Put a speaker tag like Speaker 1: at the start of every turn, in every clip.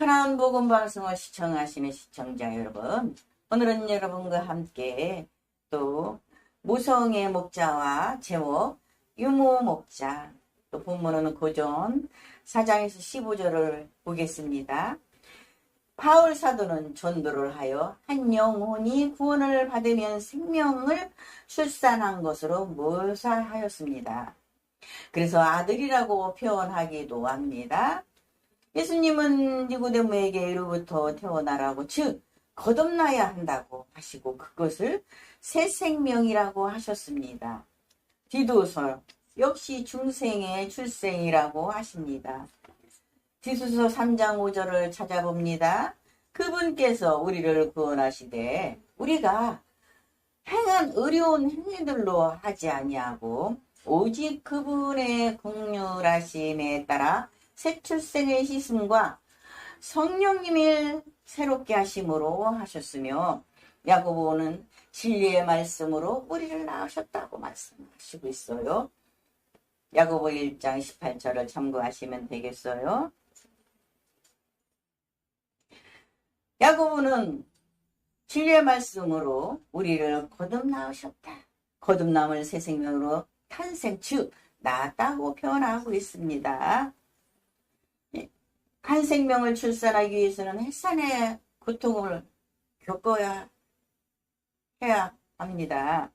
Speaker 1: 하나님 복음 방송을 시청하시는 시청자 여러분, 오늘은 여러분과 함께 또 모성의 목자와 제목 유모 목자, 또 본문은 고전 4장에서 15절을 보겠습니다. 바울 사도는 전도를 하여 한 영혼이 구원을 받으면 생명을 출산한 것으로 묘사하였습니다. 그래서 아들이라고 표현하기도 합니다. 예수님은 니고데모에게로부터 태어나라고, 즉 거듭나야 한다고 하시고 그것을 새 생명이라고 하셨습니다. 디도서 역시 중생의 출생이라고 하십니다. 디도서 3장 5절을 찾아봅니다. 그분께서 우리를 구원하시되 우리가 행한 어려운 행위들로 하지 아니하고 오직 그분의 긍휼하심에 따라 새 출생의 씻음과 성령님을 새롭게 하심으로 하셨으며, 야고보는 진리의 말씀으로 우리를 낳으셨다고 말씀하시고 있어요. 야고보 1장 18절을 참고하시면 되겠어요. 야고보는 진리의 말씀으로 우리를 거듭나으셨다, 거듭남을 새 생명으로 탄생, 즉 낳았다고 표현하고 있습니다. 한 생명을 출산하기 위해서는 해산의 고통을 겪어야 해야 합니다.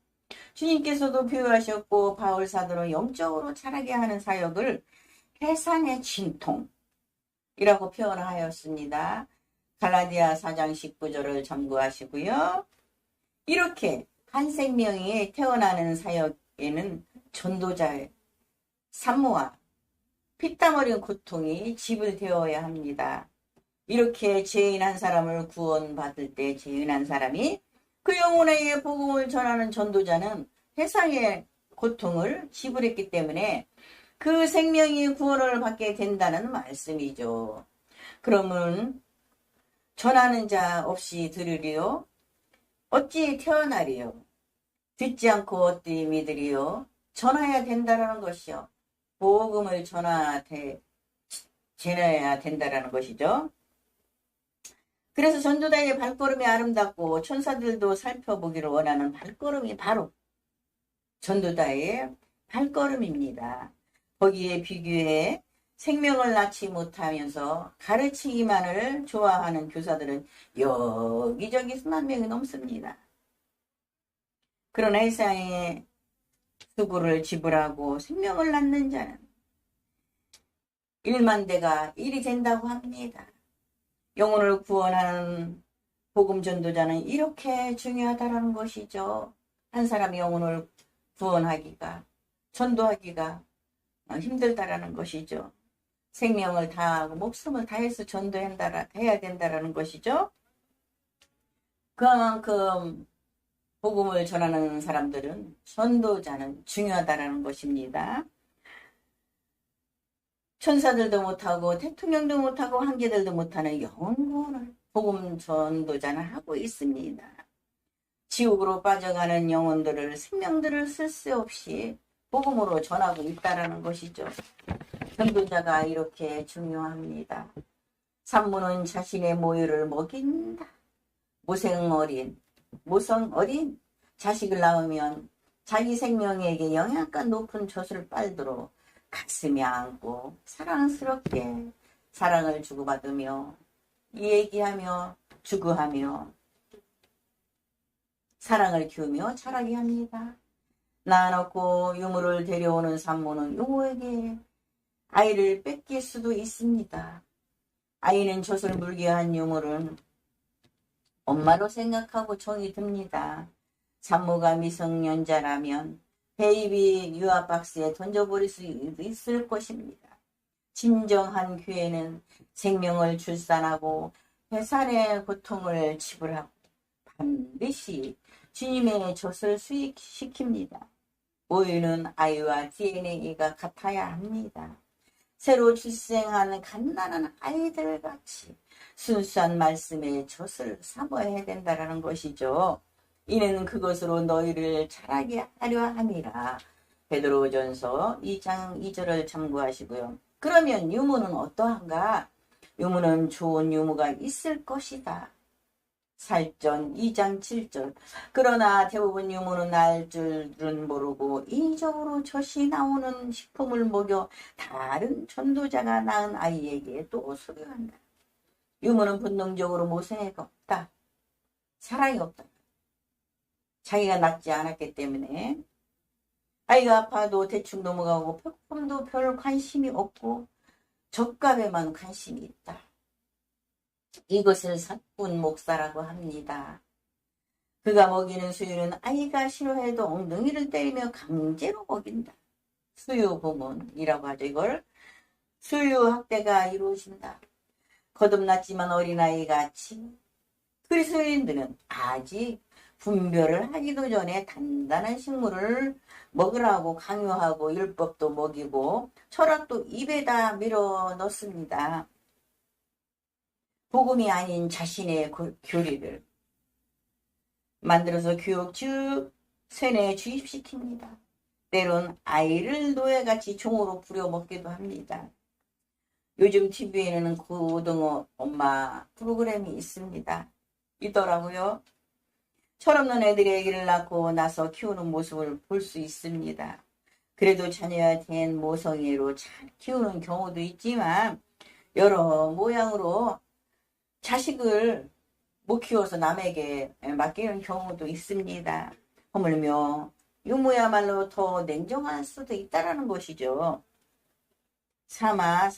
Speaker 1: 주님께서도 표현하셨고 바울 사도는 영적으로 자라게 하는 사역을 해산의 진통이라고 표현하였습니다. 갈라디아 4장 19절을 참고하시고요. 이렇게 한 생명이 태어나는 사역에는 전도자의 산모와 피땀 어린 고통이 지불되어야 합니다. 이렇게 죄인 한 사람을 구원받을 때 죄인 한 사람이 그 영혼에게 복음을 전하는 전도자는 해상의 고통을 지불했기 때문에 그 생명이 구원을 받게 된다는 말씀이죠. 그러면 전하는 자 없이 들으리요? 어찌 태어나리요? 듣지 않고 어찌 믿으리요? 전해야 된다는 것이요. 복음을 전해야 된다는 것이죠. 그래서 전도자의 발걸음이 아름답고 천사들도 살펴보기를 원하는 발걸음이 바로 전도자의 발걸음입니다. 거기에 비교해 생명을 낳지 못하면서 가르치기만을 좋아하는 교사들은 여기저기 수만 명이 넘습니다. 그러나 세상에 수고를 지불하고 생명을 낳는 자는 1만 대가 1이 된다고 합니다. 영혼을 구원하는 복음 전도자는 이렇게 중요하다는 것이죠. 한 사람의 영혼을 구원하기가, 전도하기가 힘들다라는 것이죠. 생명을 다하고 목숨을 다해서 전도해야 된다라는 것이죠. 그만큼 복음을 전하는 사람들은, 전도자는 중요하다라는 것입니다. 천사들도 못하고 대통령도 못하고 황제들도 못하는 영혼을 복음 전도자는 하고 있습니다. 지옥으로 빠져가는 영혼들을, 생명들을 쓸 수 없이 복음으로 전하고 있다라는 것이죠. 전도자가 이렇게 중요합니다. 산모는 자신의 모유를 먹인다. 모성 어린 자식을 낳으면 자기 생명에게 영양가 높은 젖을 빨도록 가슴에 안고 사랑스럽게 사랑을 주고받으며 얘기하며 주고하며 사랑을 키우며 자라게 합니다. 낳아놓고 유모를 데려오는 산모는 유모에게 아이를 뺏길 수도 있습니다. 아이는 젖을 물게 한 유모는 엄마로 생각하고 정이 듭니다. 산모가 미성년자라면 베이비 유아박스에 던져버릴 수 있을 것입니다. 진정한 교회는 생명을 출산하고 해산의 고통을 지불하고 반드시 주님의 젖을 수익시킵니다. 모유는 아이와 DNA가 같아야 합니다. 새로 출생한 갓난한 아이들같이 순수한 말씀의 젖을 사모해야 된다는 것이죠. 이는 그것으로 너희를 자라게 하려 함이라. 베드로전서 2장 2절을 참고하시고요. 그러면 유모는 어떠한가? 유무는 좋은 유무가 있을 것이다. 살전 2장 7절. 그러나 대부분 유무는 알 줄은 모르고 인위적으로 젖이 나오는 식품을 먹여 다른 전도자가 낳은 아이에게 또 수료한다. 유무는 본능적으로 모성애가 없다. 사랑이 없다. 자기가 낳지 않았기 때문에 아이가 아파도 대충 넘어가고 백품도 별 관심이 없고 젖값에만 관심이 있다. 이것을 사꾼 목사라고 합니다. 그가 먹이는 수유는 아이가 싫어해도 엉덩이를 때리며 강제로 먹인다. 수유부문이라고 하죠. 이걸 수유학대가 이루어진다. 거듭났지만 어린아이같이 그리스도인들은 아직 분별을 하기도 전에 단단한 식물을 먹으라고 강요하고 율법도 먹이고 철학도 입에다 밀어 넣습니다. 복음이 아닌 자신의 교리를 만들어서 교육 즉 세뇌에 주입시킵니다. 때론 아이를 노예같이 종으로 부려먹기도 합니다. 요즘 TV에는 고등어 엄마 프로그램이 있더라고요. 철없는 애들이 아기를 낳고 나서 키우는 모습을 볼 수 있습니다. 그래도 자녀야 된 모성애로 잘 키우는 경우도 있지만 여러 모양으로 자식을 못 키워서 남에게 맡기는 경우도 있습니다. 허물며 유무야말로 더 냉정할 수도 있다라는 것이죠. 3화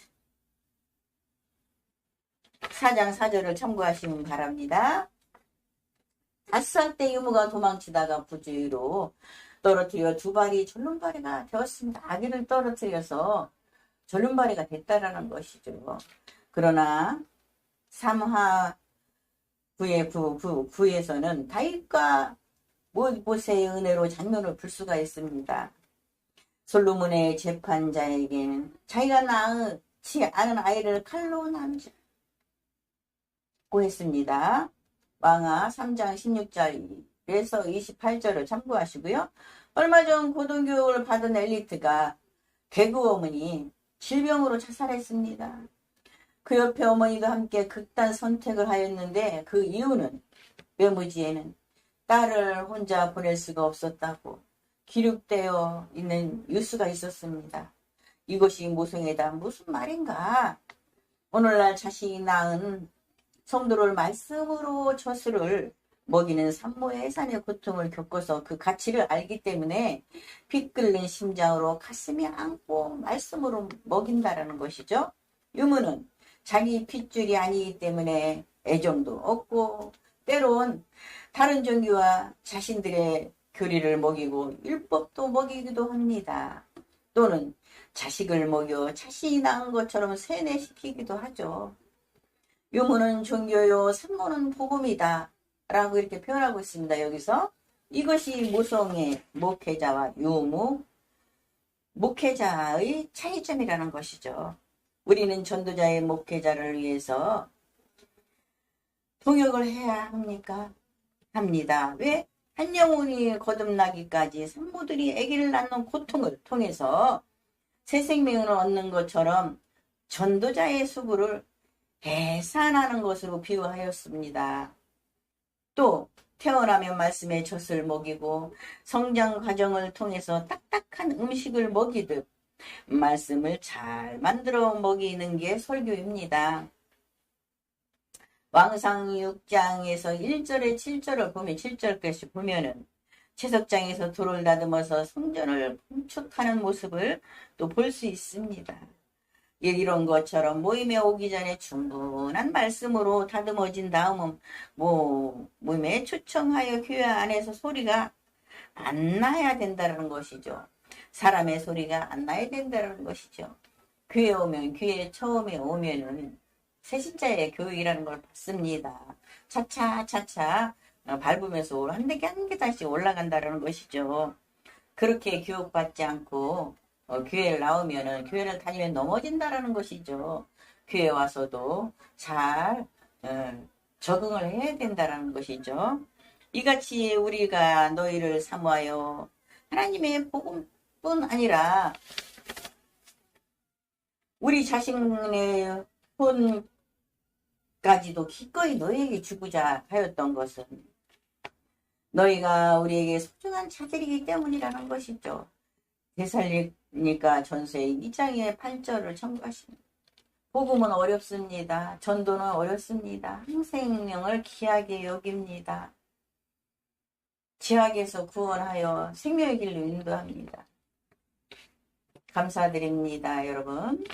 Speaker 1: 4장 4절을 참고하시면 바랍니다. 5살 때 유무가 도망치다가 부주의로 떨어뜨려 두 발이 절름발이가 되었습니다. 아기를 떨어뜨려서 절름발이가 됐다라는 것이죠. 그러나 3화 9에서는 다윗과 모세의 은혜로 장면을 볼 수가 있습니다. 솔로몬의 재판자에게는 자기가 낳지 않은 아이를 칼로 남자고 했습니다. 왕하 3장 16절에서 28절을 참고하시고요. 얼마 전 고등교육을 받은 엘리트가 개그 어머니 질병으로 자살했습니다. 그 옆에 어머니도 함께 극단 선택을 하였는데 그 이유는 외무지에는 딸을 혼자 보낼 수가 없었다고 기록되어 있는 뉴스가 있었습니다. 이것이 모성애다. 무슨 말인가? 오늘날 자신이 낳은 성도를 말씀으로 젖을 먹이는 산모의 해산의 고통을 겪어서 그 가치를 알기 때문에 피 끓는 심장으로 가슴이 안고 말씀으로 먹인다라는 것이죠. 유무는 자기 핏줄이 아니기 때문에 애정도 없고 때론 다른 종교와 자신들의 교리를 먹이고 율법도 먹이기도 합니다. 또는 자식을 먹여 자신이 낳은 것처럼 세뇌시키기도 하죠. 유무는 종교요, 산모는 복음이다 라고 이렇게 표현하고 있습니다. 여기서 이것이 모성애, 목회자와 유무, 목회자의 차이점이라는 것이죠. 우리는 전도자의 목회자를 위해서 동역을 해야 합니다. 왜? 한 영혼이 거듭나기까지 산모들이 아기를 낳는 고통을 통해서 새 생명을 얻는 것처럼 전도자의 수고를 해산하는 것으로 비유하였습니다. 또 태어나면 말씀의 젖을 먹이고 성장 과정을 통해서 딱딱한 음식을 먹이듯 말씀을 잘 만들어 먹이는 게 설교입니다. 왕상 6장에서 1절에 7절을 보면 7절까지 보면은 채석장에서 돌을 다듬어서 성전을 건축하는 모습을 또 볼 수 있습니다. 이런 것처럼 모임에 오기 전에 충분한 말씀으로 다듬어진 다음은 모임에 초청하여 교회 안에서 소리가 안 나야 된다는 것이죠. 사람의 소리가 안 나야 된다는 것이죠. 교회 처음에 오면은 새신자의 교육이라는 걸 받습니다. 차차 밟으면서 한 개씩 올라간다는 것이죠. 그렇게 교육받지 않고 교회를 나오면은 교회를 다니면 넘어진다라는 것이죠. 교회 와서도 잘 적응을 해야 된다라는 것이죠. 이같이 우리가 너희를 사모하여 하나님의 복음뿐 아니라 우리 자신의 본 까지도 기꺼이 너희에게 주고자 하였던 것은 너희가 우리에게 소중한 자들이기 때문이라는 것이죠. 데살로니가 전서 2장의 8절을 첨가하십니다. 복음은 어렵습니다. 전도는 어렵습니다. 생명을 귀하게 여깁니다. 죄악에서 구원하여 생명의 길로 인도합니다. 감사드립니다, 여러분.